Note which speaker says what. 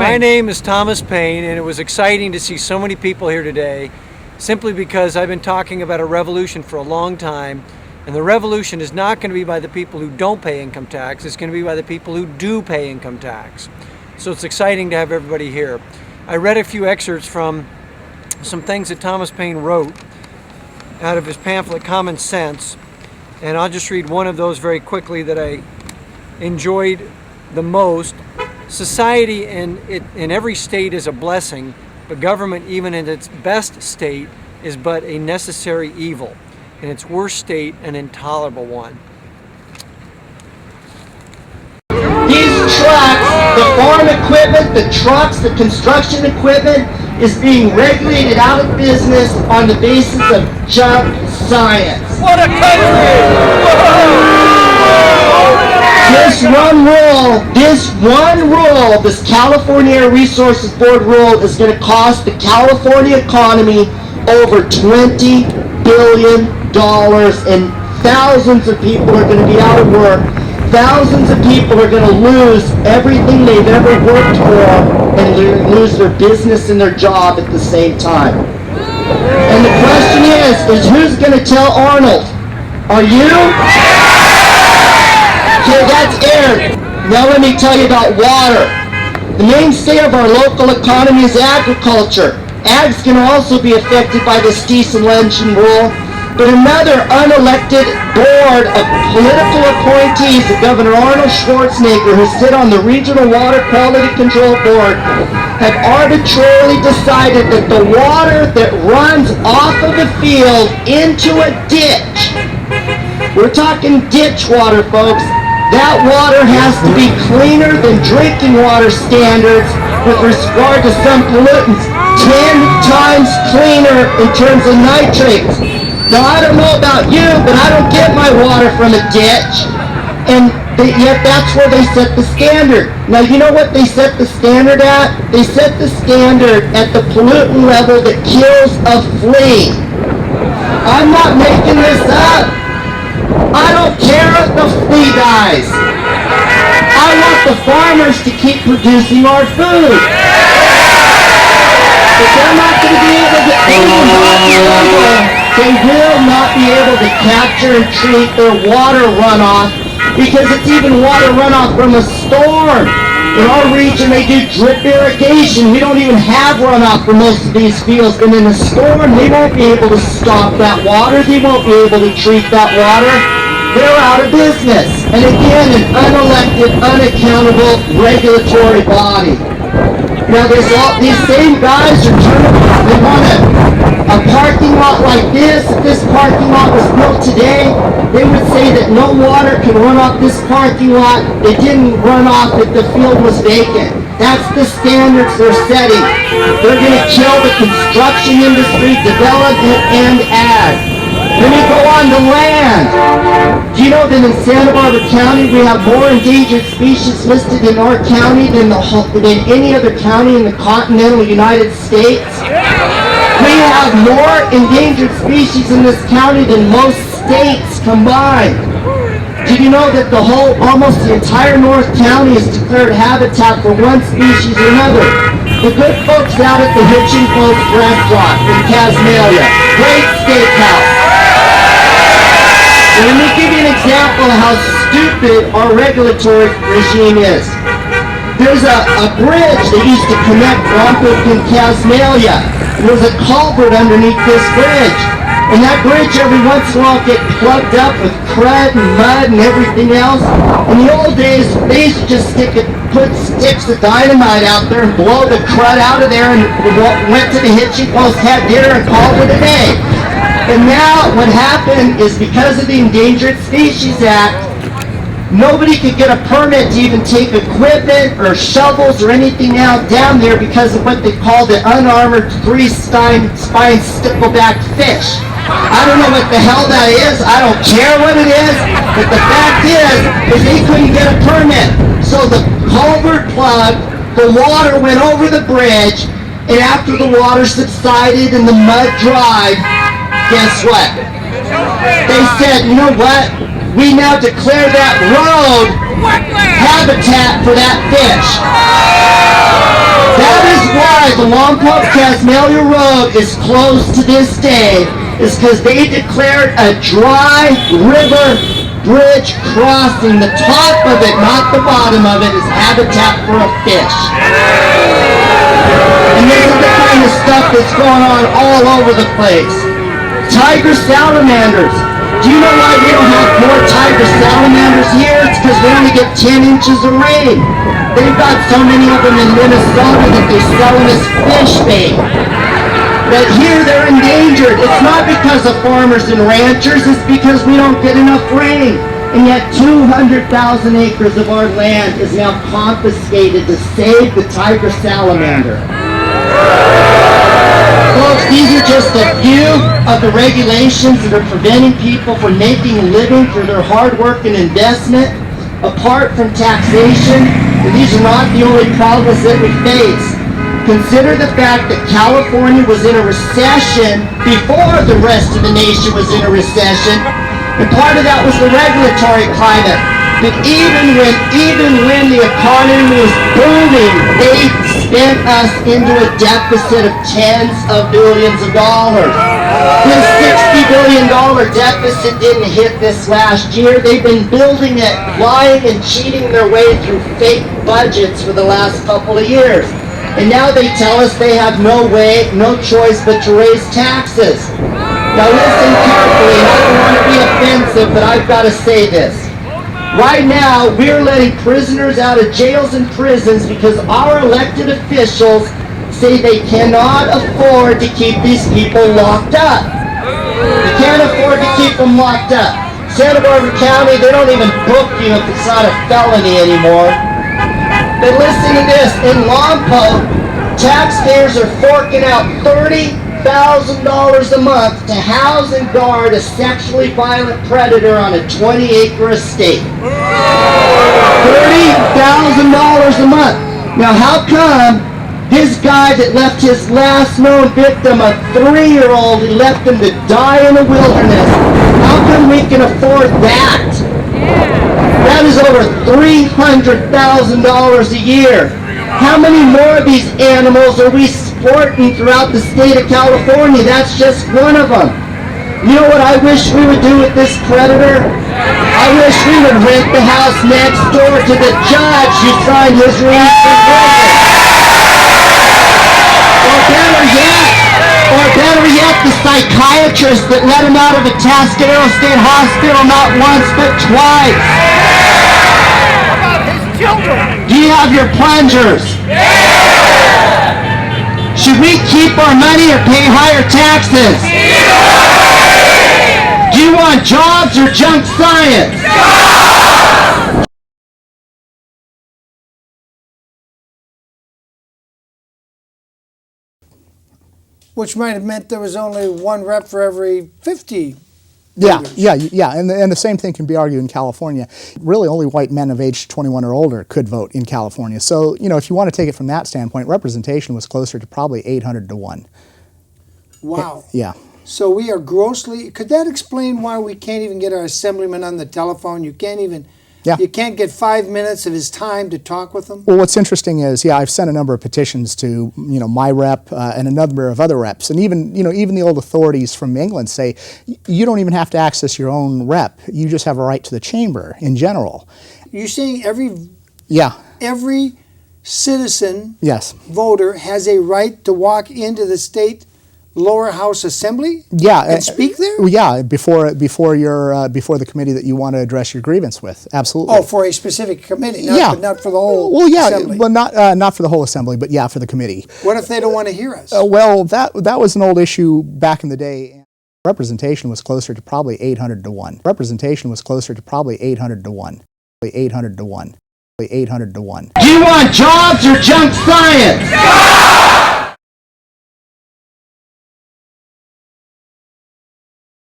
Speaker 1: My name is Thomas Payne, and it was exciting to see so many people here today, simply because I've been talking about a revolution for a long time, and the revolution is not going to be by the people who don't pay income tax, it's going to be by the people who do pay income tax. So it's exciting to have everybody here. I read a few excerpts from some things that Thomas Payne wrote out of his pamphlet Common Sense, and I'll just read one of those very quickly that I enjoyed the most. Society in every state is a blessing, but government, even in its best state, is but a necessary evil. In its worst state, an intolerable one.
Speaker 2: These trucks, the farm equipment, the trucks, the construction equipment is being regulated out of business on the basis of junk science.
Speaker 3: What a country!
Speaker 2: This one rule, this California Air Resources Board rule is going to cost the California economy over $20 billion, and thousands of people are going to be out of work. Thousands of people are going to lose everything they've ever worked for, and they're going to lose their business and their job at the same time. And the question is who's going to tell Arnold? Are you? Okay, that's air. Now let me tell you about water. The mainstay of our local economy is agriculture. Ag's going to also be affected by this diesel engine rule. But another unelected board of political appointees of Governor Arnold Schwarzenegger, who sit on the Regional Water Quality Control Board, have arbitrarily decided that the water that runs off of a field into a ditch, we're talking ditch water, folks, that water has to be cleaner than drinking water standards with regard to some pollutants, 10 times cleaner in terms of nitrates. Now, I don't know about you, but I don't get my water from a ditch, and yet that's where they set the standard. Now, you know what they set the standard at? They set the standard at the pollutant level that kills a flea. I'm not making this up. I don't care if the flea dies. I want the farmers to keep producing our food. But they're not going to be able to they will not be able to capture and treat their water runoff, because it's even water runoff from a storm. In our region, they do drip irrigation. We don't even have runoff for most of these fields. And in a storm, they won't be able to stop that water. They won't be able to treat that water. They're out of business. And again, an unelected, unaccountable regulatory body. Now, these same guys are they want a parking lot like this. If this parking lot was built today, they would say that no water can run off this parking lot. It didn't run off if the field was vacant. That's the standards they're setting. They're going to kill the construction industry, development, and ag. Let me go on to land. Do you know that in Santa Barbara County we have more endangered species listed in our county than any other county in the continental United States? We have more endangered species in this county than most states combined. Did you know that almost the entire North County is declared habitat for one species or another? The good folks out at the Hitching Post restaurant in Casmalia, great steakhouse. Let me give you an example of how stupid our regulatory regime is. There's a bridge that used to connect Rompup and Casmalia. There's a culvert underneath this bridge. And that bridge every once in a while get plugged up with crud and mud and everything else. In the old days, they used to just put sticks of dynamite out there and blow the crud out of there, and went to the Hitching Post, had dinner, and called it a day. And now what happened is, because of the Endangered Species Act, nobody could get a permit to even take equipment or shovels or anything out down there because of what they call the unarmored three-spine stickleback fish. I don't know what the hell that is. I don't care what it is. But the fact is they couldn't get a permit. So the culvert plugged, the water went over the bridge, and after the water subsided and the mud dried, guess what? They said, you know what? We now declare that road habitat for that fish. That is why the Lompoc-Casmelia Road is closed to this day, is because they declared a dry river bridge crossing. The top of it, not the bottom of it, is habitat for a fish. And this is the kind of stuff that's going on all over the place. Tiger salamanders. Do you know why we don't have more tiger salamanders here? It's because we only get 10 inches of rain. They've got so many of them in Minnesota that they sell them as fish bait. But here they're endangered. It's not because of farmers and ranchers, it's because we don't get enough rain. And yet 200,000 acres of our land is now confiscated to save the tiger salamander. Folks, these are just a few of the regulations that are preventing people from making a living for their hard work and investment. Apart from taxation, and these are not the only problems that we face. Consider the fact that California was in a recession before the rest of the nation was in a recession, and part of that was the regulatory climate. But even when the economy was booming, they spent us into a deficit of tens of billions of dollars. This $60 billion deficit didn't hit this last year. They've been building it, lying and cheating their way through fake budgets for the last couple of years. And now they tell us they have no choice but to raise taxes. Now listen carefully, and I don't want to be offensive, but I've got to say this. Right now, we're letting prisoners out of jails and prisons because our elected officials say they cannot afford to keep these people locked up. They can't afford to keep them locked up. Santa Barbara County, they don't even book you if it's not a felony anymore. But listen to this, in Lompoc, taxpayers are forking out $30,000 a month to house and guard a sexually violent predator on a 20-acre estate. $30,000 a month. Now how come this guy that left his last known victim, a 3-year-old, he left him to die in the wilderness, how come we can afford that? That is over $300,000 a year. How many more of these animals are we supporting throughout the state of California? That's just one of them. You know what I wish we would do with this predator? I wish we would rent the house next door to the judge who signed his release from prison. Or better yet, the psychiatrist that let him out of Atascadero State Hospital not once but twice. Do you have your plungers? Yeah! Should we keep our money or pay higher taxes? Yeah! Do you want jobs or junk science? Jobs!
Speaker 4: Which might have meant there was only one rep for every 50.
Speaker 5: Yeah, and the same thing can be argued in California. Really, only white men of age 21 or older could vote in California. So, you know, if you want to take it from that standpoint, representation was closer to probably 800 to 1.
Speaker 4: Wow.
Speaker 5: Yeah.
Speaker 4: So we are grossly, could that explain why we can't even get our assemblyman on the telephone? You can't even, you can't get 5 minutes of his time to talk with him?
Speaker 5: Well, what's interesting is, I've sent a number of petitions to, my rep and a number of other reps, and even the old authorities from England say you don't even have to access your own rep. You just have a right to the chamber in general.
Speaker 4: You're saying every citizen voter has a right to walk into the state lower house assembly? And speak there?
Speaker 5: Yeah, before the committee that you want to address your grievance with. Absolutely.
Speaker 4: Oh, for a specific committee, not for the whole assembly.
Speaker 5: Well, not for the whole assembly, but for the committee.
Speaker 4: What if they don't want to hear us?
Speaker 5: Well, that was an old issue back in the day. Representation was closer to probably 800 to 1. Representation was closer to probably 800 to 1. 800 to 1. 800 to 1.
Speaker 2: Do you want jobs or junk science?